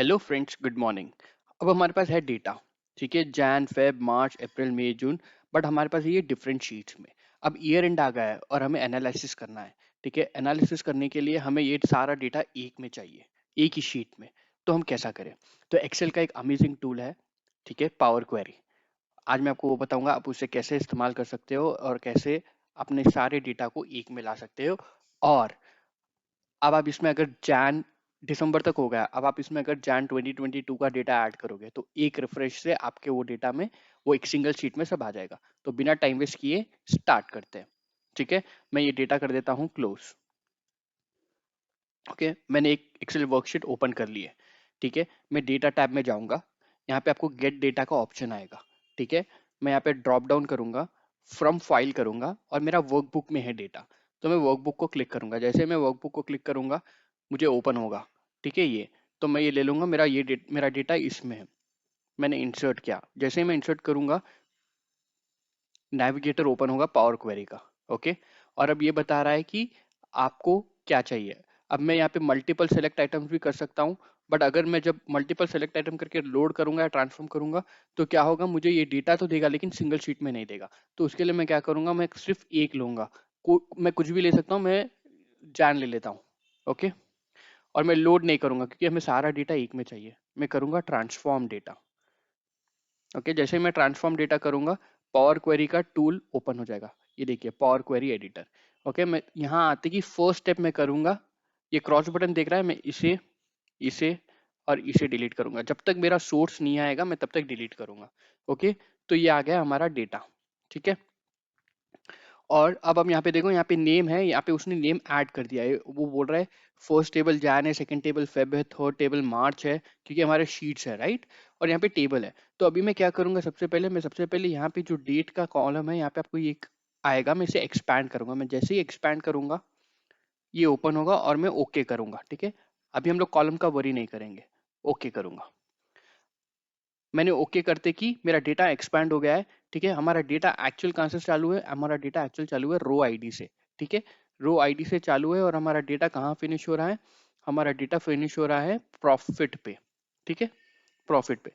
Hello friends, good morning. अब हमारे पास है डेटा। ठीक है, Jan Feb March April May June. But हमारे पास ये डिफरेंट शीट्स में। अब ईयर एंड आ गया है और हमें एनालिसिस करना है। ठीक है, एनालिसिस करने के लिए हमें ये सारा डेटा एक में चाहिए, एक ही शीट में। तो हम कैसा करें? तो एक्सेल का एक अमेजिंग टूल है, ठीक है, पावर क्वेरी। आज मैं आपको वो बताऊंगा आप उसे कैसे इस्तेमाल कर सकते हो और कैसे अपने सारे डेटा को एक में ला सकते हो। और अब आप इसमें अगर जैन दिसंबर तक हो गया, अब आप इसमें अगर जैन 2022 का डेटा ऐड करोगे तो एक रिफ्रेश से आपके वो डेटा में वो एक सिंगल शीट में सब आ जाएगा। तो बिना टाइम वेस्ट किए स्टार्ट करते हैं। ठीक है, मैं ये डेटा कर देता हूँ क्लोज। ओके, मैंने एक एक्सेल वर्कशीट ओपन कर ली है। ठीक है, मैं डेटा टैब में जाऊंगा। यहाँ पे आपको गेट डेटा का ऑप्शन आएगा। ठीक है, मैं यहाँ पे ड्रॉप डाउन करूंगा, फ्रॉम फाइल करूंगा और मेरा वर्कबुक में है डेटा। तो मैं वर्कबुक को क्लिक करूंगा। जैसे मैं वर्कबुक को क्लिक करूंगा मुझे ओपन होगा। ठीक है, ये तो मैं ये ले लूंगा, मेरा डेटा इसमें है। मैंने इंसर्ट किया, जैसे ही मैं इंसर्ट करूंगा नेविगेटर ओपन होगा पावर क्वेरी का। ओके, और अब ये बता रहा है कि आपको क्या चाहिए। अब मैं यहाँ पे मल्टीपल सेलेक्ट आइटम्स भी कर सकता हूँ। बट अगर मैं जब मल्टीपल सेलेक्ट आइटम करके लोड करूंगा या ट्रांसफॉर्म करूंगा तो क्या होगा, मुझे ये डेटा तो देगा लेकिन सिंगल शीट में नहीं देगा। तो उसके लिए मैं क्या करूंगा, मैं सिर्फ एक लूंगा। मैं कुछ भी ले सकता हूँ, मैं जैन ले लेता हूँ। ओके, और मैं लोड नहीं करूंगा क्योंकि हमें सारा डेटा एक में चाहिए। मैं करूंगा ट्रांसफॉर्म डेटा। ओके, जैसे मैं ट्रांसफॉर्म डेटा करूंगा पावर क्वेरी का टूल ओपन हो जाएगा। ये देखिए पावर क्वेरी एडिटर। ओके, मैं यहाँ आते कि फर्स्ट स्टेप मैं करूंगा, ये क्रॉस बटन देख रहा है, मैं इसे इसे और इसे डिलीट करूंगा। जब तक मेरा सोर्स नहीं आएगा मैं तब तक डिलीट करूंगा। ओके, तो ये आ गया हमारा डेटा। ठीक है, और अब हम यहाँ पे देखो, यहाँ पे नेम है, यहाँ पे उसने नेम ऐड कर दिया है। वो बोल रहा है फर्स्ट टेबल जैन है, सेकंड टेबल फेब है, थर्ड टेबल मार्च है, क्योंकि हमारे शीट्स है, राइट। और यहाँ पे टेबल है। तो अभी मैं क्या करूंगा, सबसे पहले यहाँ पे जो डेट का कॉलम है, यहाँ पे आपको ये आएगा, मैं इसे एक्सपैंड करूंगा। मैं जैसे ही एक्सपैंड करूंगा ये ओपन होगा और मैं ओके करूंगा। ठीक है, अभी हम लोग कॉलम का वरी नहीं करेंगे, ओके करूंगा। मैंने ओके करते कि मेरा डेटा एक्सपैंड हो गया है। ठीक है, हमारा डेटा एक्चुअल कहाँ से चालू है, हमारा डेटा एक्चुअल चालू है रो आईडी से। ठीक है, रो आईडी से चालू है और हमारा डेटा कहाँ फिनिश हो रहा है, हमारा डेटा फिनिश हो रहा है प्रॉफिट पे। ठीक है, प्रॉफिट पे।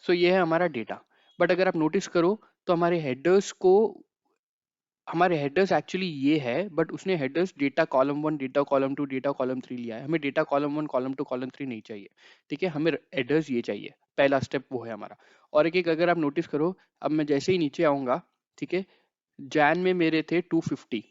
सो ये है हमारा डेटा। बट अगर आप नोटिस करो तो हमारे हेडर्स एक्चुअली ये है, बट उसने headers data column 1, data column 2, data column 3 लिया है। हमें डेटा कॉलम 1, कॉलम 2, कॉलम 3 नहीं चाहिए। ठीक है, हमें हेडर्स ये चाहिए। पहला स्टेप वो है हमारा। और एक अगर आप नोटिस करो, अब मैं जैसे ही नीचे आऊंगा, ठीक है, जैन में मेरे थे 250,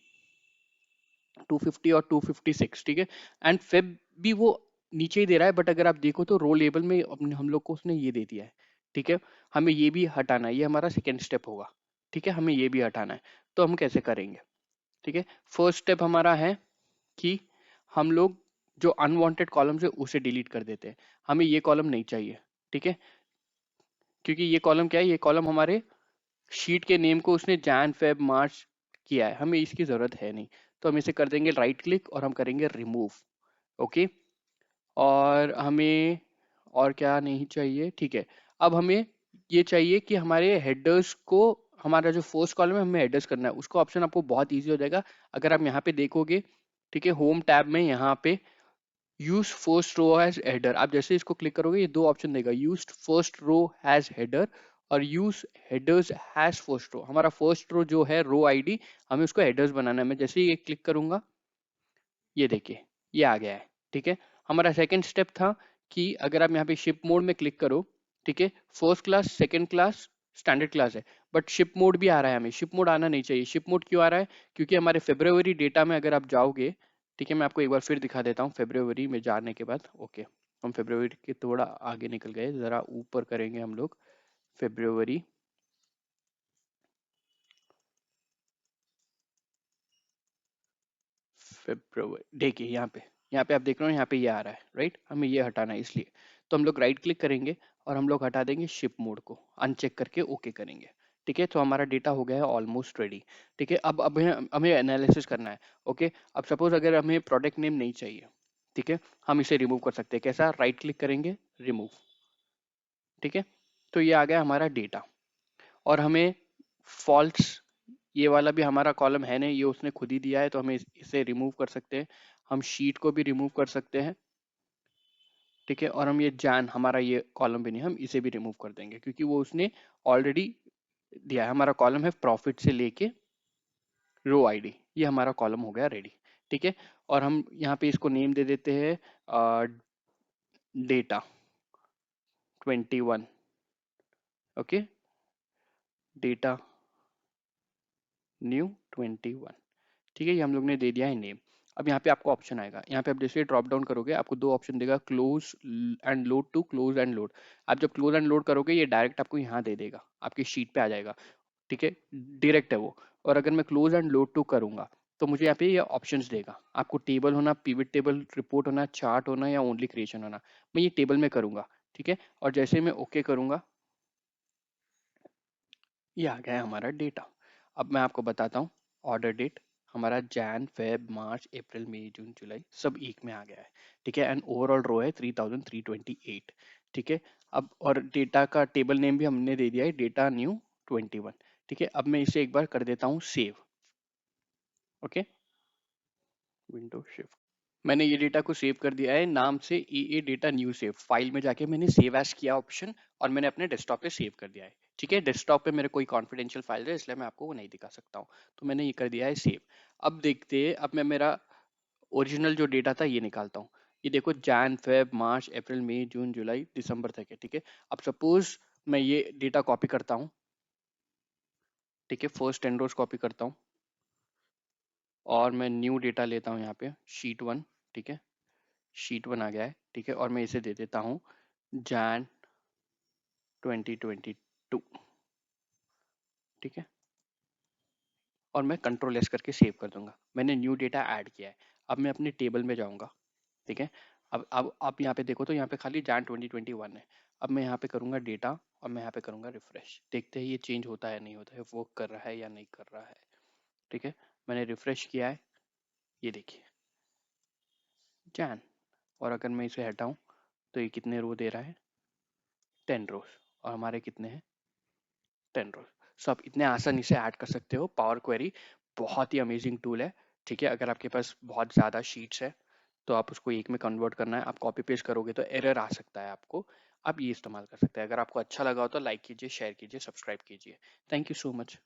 250 और 256। ठीक है, एंड फेब भी वो नीचे ही दे रहा है, बट अगर आप देखो तो रो लेबल में अपने हम लोग को उसने ये दे दिया है। ठीक है, हमें ये भी हटाना है, ये हमारा सेकेंड स्टेप होगा। ठीक है, हमें ये भी हटाना है। तो हम कैसे करेंगे? ठीक है, फर्स्ट स्टेप हमारा है कि हम लोग जो अनवांटेड कॉलम्स है उसे डिलीट कर देते हैं। हमें ये कॉलम नहीं चाहिए। ठीक है, क्योंकि ये कॉलम क्या है, ये कॉलम हमारे शीट के नेम को उसने जैन फेब मार्च किया है, हमें इसकी जरूरत है नहीं। तो हम इसे कर देंगे राइट क्लिक और हम करेंगे रिमूव। ओके, और हमें और क्या नहीं चाहिए? ठीक है, अब हमें ये चाहिए कि हमारे हेडर्स को, हमारा जो फर्स्ट कॉलम है हमें हेडर्स करना है, उसका ऑप्शन आपको बहुत इजी हो जाएगा अगर आप यहाँ पे देखोगे। ठीक है, होम टैब में यहाँ पे use first row as header, आप जैसे इसको क्लिक करोगे ये दो ऑप्शन देगा, use first row has header और use headers has first row. हमारा फर्स्ट रो जो है रो आईडी, हमें उसको हेडर्स बनाना है। मैं जैसे ही ये क्लिक करूंगा ये देखिए ये आ गया है। ठीक है, हमारा सेकंड स्टेप था कि अगर आप यहाँ पे शिप मोड में क्लिक करो, ठीक है, first class, second class, standard class है, बट शिप मोड भी आ रहा है। हमें शिप मोड आना नहीं चाहिए। शिप मोड क्यों आ रहा है? क्योंकि हमारे फेब्रुवरी डेटा में अगर आप जाओगे, ठीक है, मैं आपको एक बार फिर दिखा देता हूँ फेब्रुवरी में जाने के बाद। ओके, हम फेब्रुवरी के थोड़ा आगे निकल गए, जरा ऊपर करेंगे हम लोग फेब्रुवरी। फेब्रुवरी देखिए यहाँ पे आप देख रहे हो, यहाँ पे ये आ रहा है, राइट। हमें ये हटाना है इसलिए तो हम लोग राइट क्लिक करेंगे और हम लोग हटा देंगे शिप मोड को, अनचेक करके ओके करेंगे। ठीक है, तो हमारा डेटा हो गया है ऑलमोस्ट रेडी। ठीक है, अब हमें एनालिसिस करना है। ओके, अब सपोज अगर हमें प्रोडक्ट नेम नहीं चाहिए, ठीक है, हम इसे रिमूव कर सकते हैं। कैसा? राइट क्लिक करेंगे, रिमूव। ठीक है, तो ये आ गया हमारा डेटा। और हमें फॉल्स, ये वाला भी हमारा कॉलम है नहीं, ये उसने खुद ही दिया है, तो हमें इसे रिमूव कर सकते हैं। हम शीट को भी रिमूव कर सकते हैं। ठीक है। और हम ये जैन हमारा ये कॉलम भी नहीं, हम इसे भी रिमूव कर देंगे क्योंकि वो उसने ऑलरेडी दिया है। हमारा कॉलम है प्रॉफिट से लेके रो आईडी, ये हमारा कॉलम हो गया रेडी। ठीक है। और हम यहाँ पे इसको नेम दे देते हैं डेटा 21। Okay, data new 21। ठीक है, ये हम लोग ने दे दिया है नेम। अब यहाँ पे आपको ऑप्शन आएगा, यहाँ पे आप जैसे ड्रॉप डाउन करोगे आपको दो ऑप्शन देगा, close and load to close and load. आप जब क्लोज एंड लोड करोगे ये डायरेक्ट आपको यहाँ दे देगा, आपकी शीट पे आ जाएगा। ठीक है, डायरेक्ट है वो। और अगर मैं क्लोज एंड लोड टू करूंगा तो मुझे यहाँ पे ये ऑप्शंस देगा, आपको टेबल होना, पिवट टेबल, रिपोर्ट होना, चार्ट होना या ओनली क्रिएशन होना। मैं ये टेबल में करूंगा। ठीक है, और जैसे मैं ओके करूंगा ये आ गया है हमारा डेटा। अब मैं आपको बताता हूँ, ऑर्डर डेट हमारा Jain Feb March April May जून जुलाई सब एक में आ गया है। ठीक है, एंड ओवरऑल रो है 3328। ठीक है। अब और डेटा का टेबल नेम भी हमने दे दिया है, डेटा न्यू 21। ठीक है, अब मैं इसे एक बार कर देता हूँ सेव। ओके, विंडो शिफ्ट, मैंने ये डेटा को सेव कर दिया है नाम से ए डेटा न्यू सेव। फाइल में जाके मैंने सेव एज किया ऑप्शन, और मैंने अपने डेस्कटॉप पे सेव कर दिया है। ठीक है, डेस्कटॉप पे मेरे कोई कॉन्फिडेंशियल फाइल है इसलिए मैं आपको वो नहीं दिखा सकता हूँ, तो मैंने ये कर दिया है सेव। अब देखते हैं, अब मैं मेरा ओरिजिनल जो डेटा था ये निकालता हूँ। ये देखो, Jain Feb March April May जून जुलाई दिसंबर तक है। ठीक है, अब सपोज मैं ये डेटा कॉपी करता हूँ। ठीक है, फर्स्ट 10 रोज कॉपी करता हूँ और मैं न्यू डेटा लेता हूँ यहाँ पे शीट 1। ठीक है, शीट 1 आ गया है। ठीक है, और मैं इसे दे देता हूँ जैन 2022। ठीक है, और मैं कंट्रोल एस करके सेव कर दूंगा। मैंने न्यू डेटा ऐड किया है। अब मैं अपने टेबल में जाऊंगा। ठीक है, अब आप यहाँ पे देखो तो यहाँ पे खाली जैन 2021 है। अब मैं यहाँ पे करूंगा डेटा और मैं यहाँ पे करूंगा रिफ्रेश, देखते हैं ये चेंज होता है नहीं होता है, वर्क कर रहा है या नहीं कर रहा है। ठीक है, मैंने रिफ्रेश किया है, ये देखिए जैन। और अगर मैं इसे हटाऊं तो ये कितने रो दे रहा है, 10 रोज। और हमारे कितने हैं, 10 रोज। सो आप इतने आसानी से ऐड कर सकते हो पावर क्वेरी, बहुत ही अमेजिंग टूल है। ठीक है, अगर आपके पास बहुत ज़्यादा शीट्स है तो आप उसको एक में कन्वर्ट करना है, आप कॉपी पेस्ट करोगे तो एरर आ सकता है आपको। आप ये इस्तेमाल कर सकते हैं। अगर आपको अच्छा लगा हो तो लाइक कीजिए, शेयर कीजिए, सब्सक्राइब कीजिए। Thank you so much.